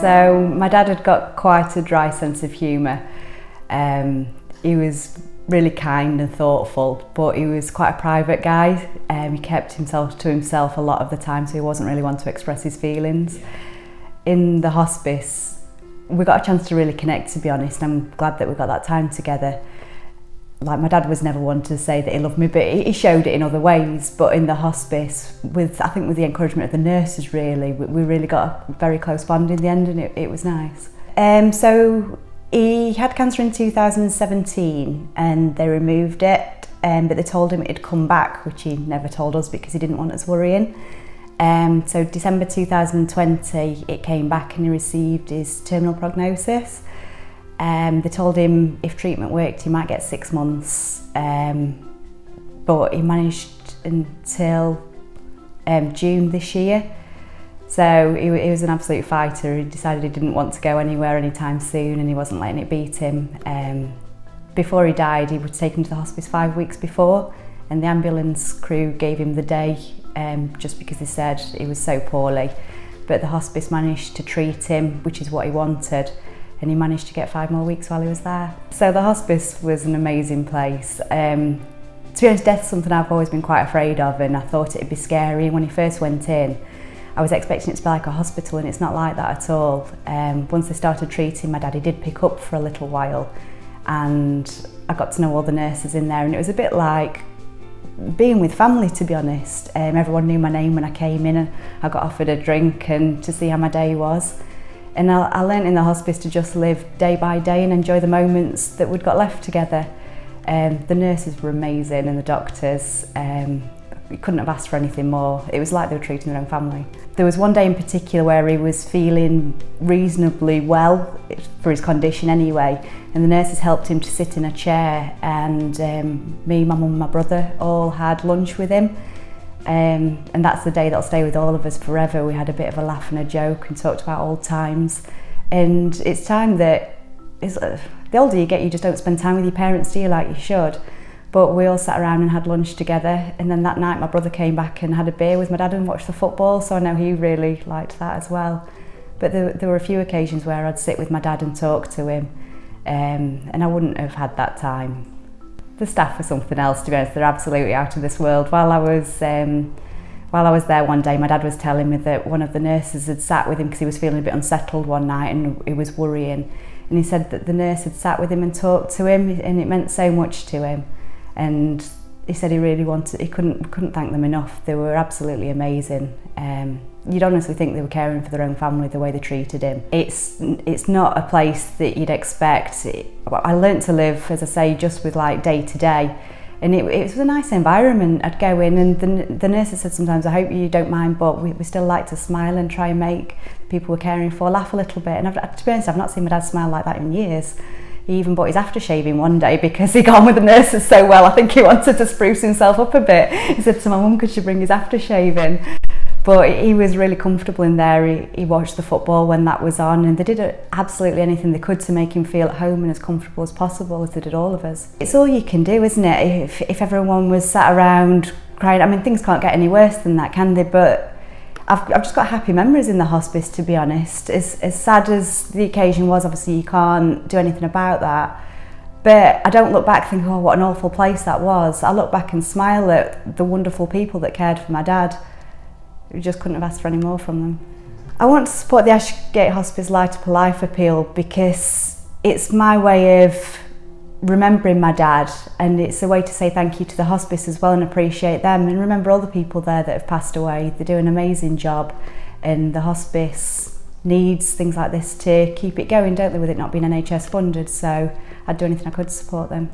So my dad had got quite a dry sense of humour. He was really kind and thoughtful, but he was quite a private guy. He kept himself to himself a lot of the time, so he wasn't really one to express his feelings. In the hospice, we got a chance to really connect, to be honest. I'm glad that we got that time together. Like, my dad was never one to say that he loved me, but he showed it in other ways. But in the hospice, I think with the encouragement of the nurses, really, we really got a very close bond in the end, and it was nice. So he had cancer in 2017 and they removed it, but they told him it'd come back, which he never told us because he didn't want us worrying. So December 2020 it came back and he received his terminal prognosis. They told him if treatment worked he might get 6 months, but he managed until June this year. So he was an absolute fighter. He decided he didn't want to go anywhere anytime soon and he wasn't letting it beat him. Before he died, he was taken to the hospice 5 weeks before, and the ambulance crew gave him the day just because they said he was so poorly. But the hospice managed to treat him, which is what he wanted, and he managed to get 5 more weeks while he was there. So the hospice was an amazing place. To be honest, death's something I've always been quite afraid of, and I thought it'd be scary. When he first went in, I was expecting it to be like a hospital, and it's not like that at all. Once they started treating my dad, he did pick up for a little while, and I got to know all the nurses in there, and it was a bit like being with family, to be honest. Everyone knew my name when I came in, and I got offered a drink and to see how my day was. And I learnt in the hospice to just live day by day and enjoy the moments that we'd got left together. The nurses were amazing, and the doctors. We couldn't have asked for anything more. It was like they were treating their own family. There was one day in particular where he was feeling reasonably well, for his condition anyway, and the nurses helped him to sit in a chair, and me, my mum and my brother all had lunch with him. And that's the day that'll stay with all of us forever. We had a bit of a laugh and a joke and talked about old times. And it's time that, the older you get, you just don't spend time with your parents, do you, like you should? But we all sat around and had lunch together, and then that night my brother came back and had a beer with my dad and watched the football, so I know he really liked that as well. But there were a few occasions where I'd sit with my dad and talk to him, and I wouldn't have had that time. The staff were something else, to be honest. They're absolutely out of this world. While I was there one day, my dad was telling me that one of the nurses had sat with him because he was feeling a bit unsettled one night and he was worrying, and he said that the nurse had sat with him and talked to him, and it meant so much to him. And he said he really wanted, he couldn't thank them enough. They were absolutely amazing. You'd honestly think they were caring for their own family the way they treated him. It's not a place that you'd expect. I learnt to live, as I say, just with like day to day, and it was a nice environment. I'd go in, and the nurses said sometimes, I hope you don't mind, but we still like to smile and try and make the people we're caring for laugh a little bit. And to be honest, I've not seen my dad smile like that in years. He even bought his aftershave one day because he got on with the nurses so well. I think he wanted to spruce himself up a bit. He said to my mum, could she bring his aftershave in? But he was really comfortable in there. He watched the football when that was on, and they did absolutely anything they could to make him feel at home and as comfortable as possible, as they did all of us. It's all you can do, isn't it? If everyone was sat around crying, I mean, things can't get any worse than that, can they? But I've just got happy memories in the hospice, to be honest. As sad as the occasion was, obviously you can't do anything about that. But I don't look back thinking, oh, what an awful place that was. I look back and smile at the wonderful people that cared for my dad. We just couldn't have asked for any more from them. I want to support the Ashgate Hospice Light Up a Life appeal because it's my way of remembering my dad, and it's a way to say thank you to the hospice as well and appreciate them, and remember all the people there that have passed away. They do an amazing job, and the hospice needs things like this to keep it going, don't they, with it not being NHS funded, so I'd do anything I could to support them.